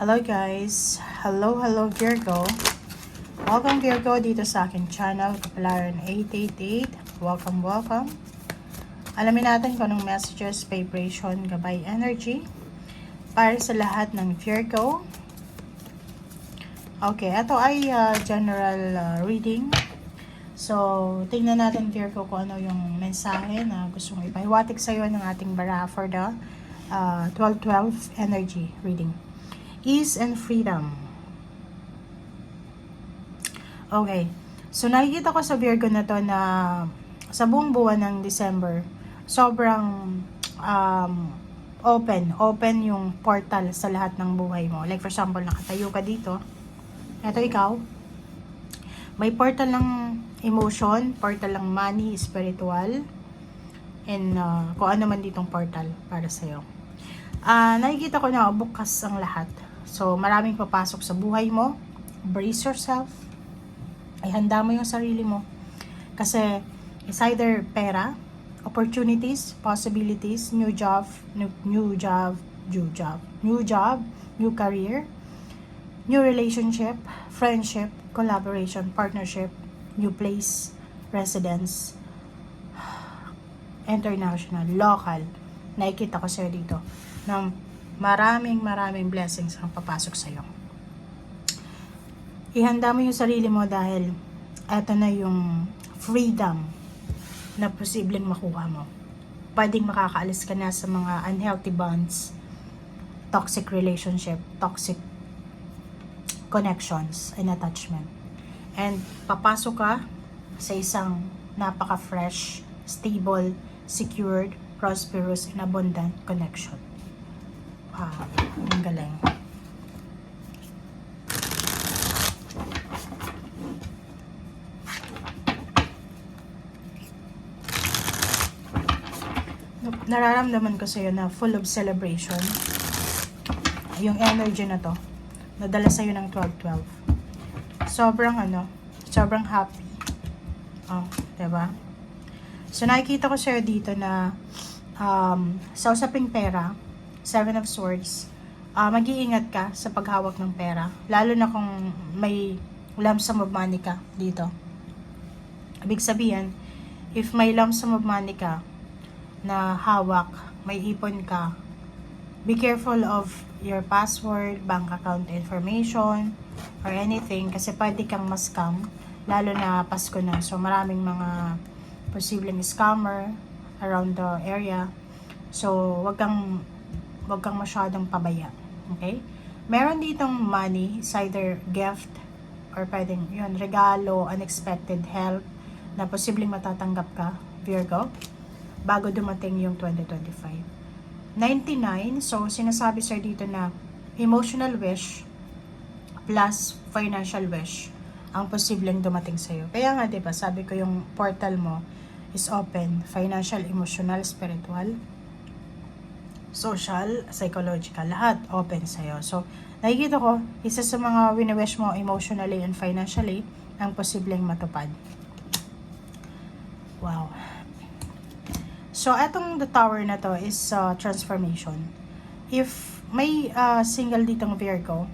Hello guys! Hello Virgo! Welcome Virgo dito sa aking channel, Kapalaran 888. Welcome! Alamin natin kung anong messages, vibration, gabay energy para sa lahat ng Virgo. Okay, ito ay general reading. So, tingnan natin Virgo kung ano yung mensahe na gusto mong ipahiwatig sa iyo ng ating baraha for the 12-12 energy reading. Ease and freedom. Okay. So, nakikita ko sa Virgo na to na sa buong buwan ng December, sobrang open yung portal sa lahat ng buhay mo. Like for example, nakatayo ka dito. Ito ikaw. May portal ng emotion, portal ng money, spiritual, and kung ano man ditong portal para sa'yo. Nakikita ko na bukas ang lahat. So, maraming papasok sa buhay mo. Brace yourself. Ay, handa mo yung sarili mo. Kasi, it's either pera, opportunities, possibilities, new job, new career, new relationship, friendship, collaboration, partnership, new place, residence, international, local. Nakikita ko sa'yo dito na maraming blessings ang papasok sa'yo. Ihanda mo yung sarili mo dahil eto na yung freedom na posibleng makuha mo. Pwedeng makakaalis ka na sa mga unhealthy bonds, toxic relationship, toxic connections and attachment. And papasok ka sa isang napaka-fresh, stable, secured, prosperous, and abundant connection. Ang galing. Nararamdaman ko sa'yo na full of celebration. Yung energy na to, nadala sa'yo ng 12-12. Sobrang happy. Diba? So, nakikita ko sa'yo dito na sa usaping pera, 7 of Swords, mag-iingat ka sa paghawak ng pera. Lalo na kung may lump sum of money ka dito. Ibig sabihin, if may lump sum of money ka na hawak, may ipon ka, be careful of your password, bank account information, or anything. Kasi pwede kang ma-scam, lalo na Pasko na. So, maraming mga posibleng scammer around the area. So, wag kang masyadong pabaya. Okay? Meron ditong money, it's either gift or pwedeng yun, regalo, unexpected help na posibleng matatanggap ka, Virgo, bago dumating yung 2025. 99, so sinasabi sir dito na emotional wish plus financial wish ang posibleng dumating sa'yo. Kaya nga, diba, sabi ko yung portal mo is open, financial, emotional, spiritual, social, psychological, lahat open sa'yo. So, nakikita ko, isa sa mga wini-wish mo emotionally and financially, ang posibleng matupad. Wow. So, etong the tower na to is transformation. If may single ditong Virgo,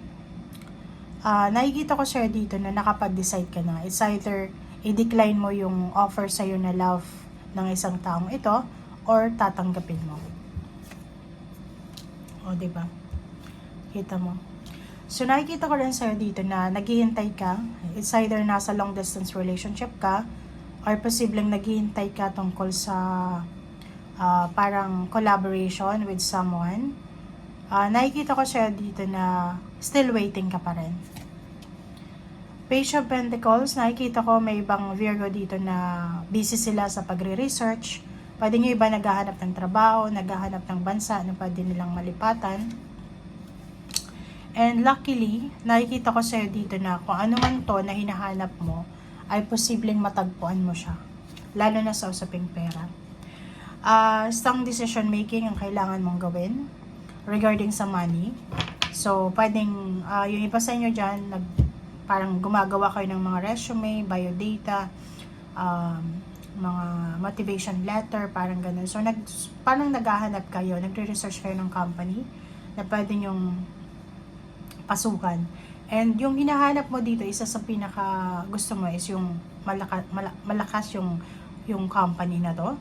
nakikita ko sa'yo dito na nakapag-decide ka na. It's either i-decline mo yung offer sa'yo na love ng isang taong ito or tatanggapin mo. O, diba? Kita mo. So, nakikita ko rin sa'yo dito na naghihintay ka. It's either nasa long distance relationship ka or posibleng naghihintay ka tungkol sa parang collaboration with someone. Nakikita ko sa'yo dito na still waiting ka pa rin. Page of Pentacles, nakikita ko may ibang Virgo dito na busy sila sa pagre-research. Pwede nyo iba naghahanap ng trabaho, naghahanap ng bansa na pwede nilang malipatan. And luckily, nakikita ko sa'yo dito na kung ano man to na hinahanap mo, ay posibleng matagpuan mo siya. Lalo na sa usaping pera. Strong decision making ang kailangan mong gawin regarding sa money. So, pwedeng, yung iba sa inyo dyan, parang gumagawa kayo ng mga resume, biodata, mga motivation letter, parang ganun. So, parang naghahanap kayo, nagre-research kayo ng company na pwede nyong pasukan. And yung hinahanap mo dito, isa sa pinaka gusto mo is yung malakas yung company na to,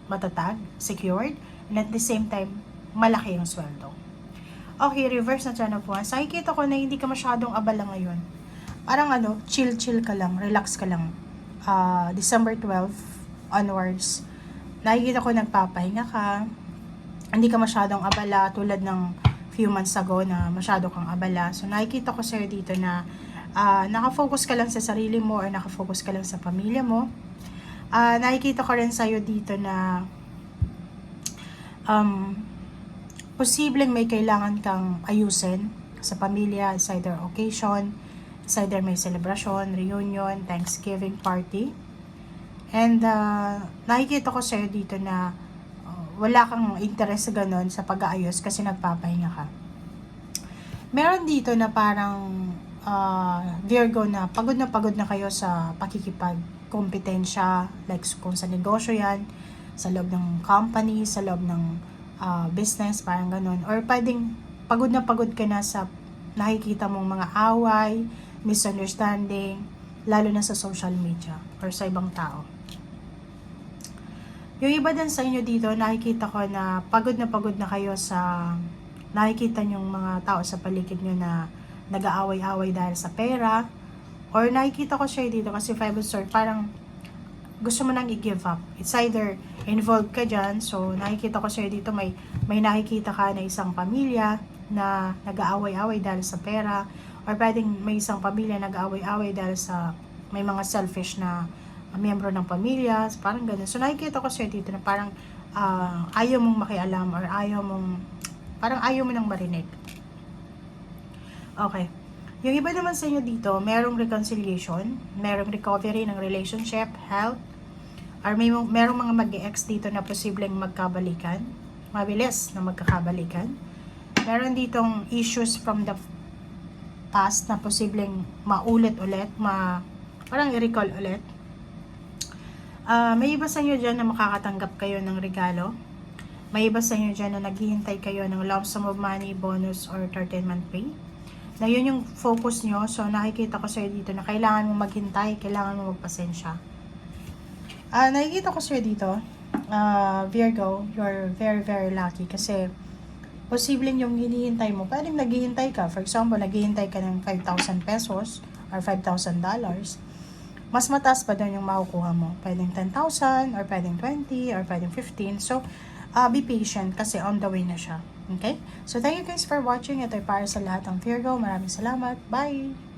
matatag, secured, and at the same time, malaki yung sweldo. Okay, reverse na Ten of Wands. Nakikita ko na hindi ka masyadong abala ngayon. Parang chill ka lang, relax ka lang. December 12 onwards, nakikita ko nagpapahinga ka, hindi ka masyadong abala tulad ng few months ago na masyado kang abala. So nakikita ko sa'yo dito na nakafocus ka lang sa sarili mo or nakafocus ka lang sa pamilya mo. Nakikita ko rin sa'yo dito na posibleng may kailangan kang ayusin sa pamilya, it's either occasion, it's either may celebration, reunion, Thanksgiving party. And nakikita ko sa'yo dito na wala kang interest sa ganun sa pag-aayos kasi nagpapahinga ka. Meron dito na parang Virgo na pagod na kayo sa pakikipagkompetensya, like kung sa negosyo yan, sa loob ng company, sa loob ng business, parang ganun. Or pwedeng pagod ka na sa nakikita mong mga away, misunderstanding, lalo na sa social media or sa ibang tao. Yung iba din sa inyo dito, nakikita ko na pagod na kayo sa nakikita nyong mga tao sa paligid nyo na nag-aaway-away dahil sa pera. Or nakikita ko siya dito kasi Five of Swords, parang gusto mo nang i-give up. It's either involved ka dyan, so nakikita ko siya dito may nakikita ka na isang pamilya na nag-aaway-away dahil sa pera. Or pwedeng may isang pamilya nag-aaway-away dahil sa may mga selfish na miyembro ng pamilya, parang ganun. So nakikita ko siya dito na parang ayaw mong makialam or ayaw mo nang marinig. Okay. Yung iba naman sa inyo dito, merong reconciliation, merong recovery ng relationship, health, or merong mga mag-ex dito na posibleng magkabalikan, mabilis na magkakabalikan. Meron ditong issues from the past na posibleng maulit ulit, parang i-recall ulit. May iba sa inyo dyan na makakatanggap kayo ng regalo. May iba sa inyo dyan na naghihintay kayo ng lump sum of money, bonus, or 13-month pay. Na yun yung focus nyo. So nakikita ko sa'yo dito na kailangan mo maghintay, kailangan mo magpasensya. Nakikita ko sa'yo dito, Virgo, you're very, very lucky kasi posibleng yung hinihintay mo, pwedeng naghihintay ka. For example, naghihintay ka ng 5,000 pesos or $5,000. Mas mataas pa doon yung makukuha mo. Pwedeng 10,000 or pwedeng 20 or pwedeng 15. So, be patient kasi on the way na siya. Okay? So, thank you guys for watching. Ito ay para sa lahat ng Virgo. Maraming salamat. Bye!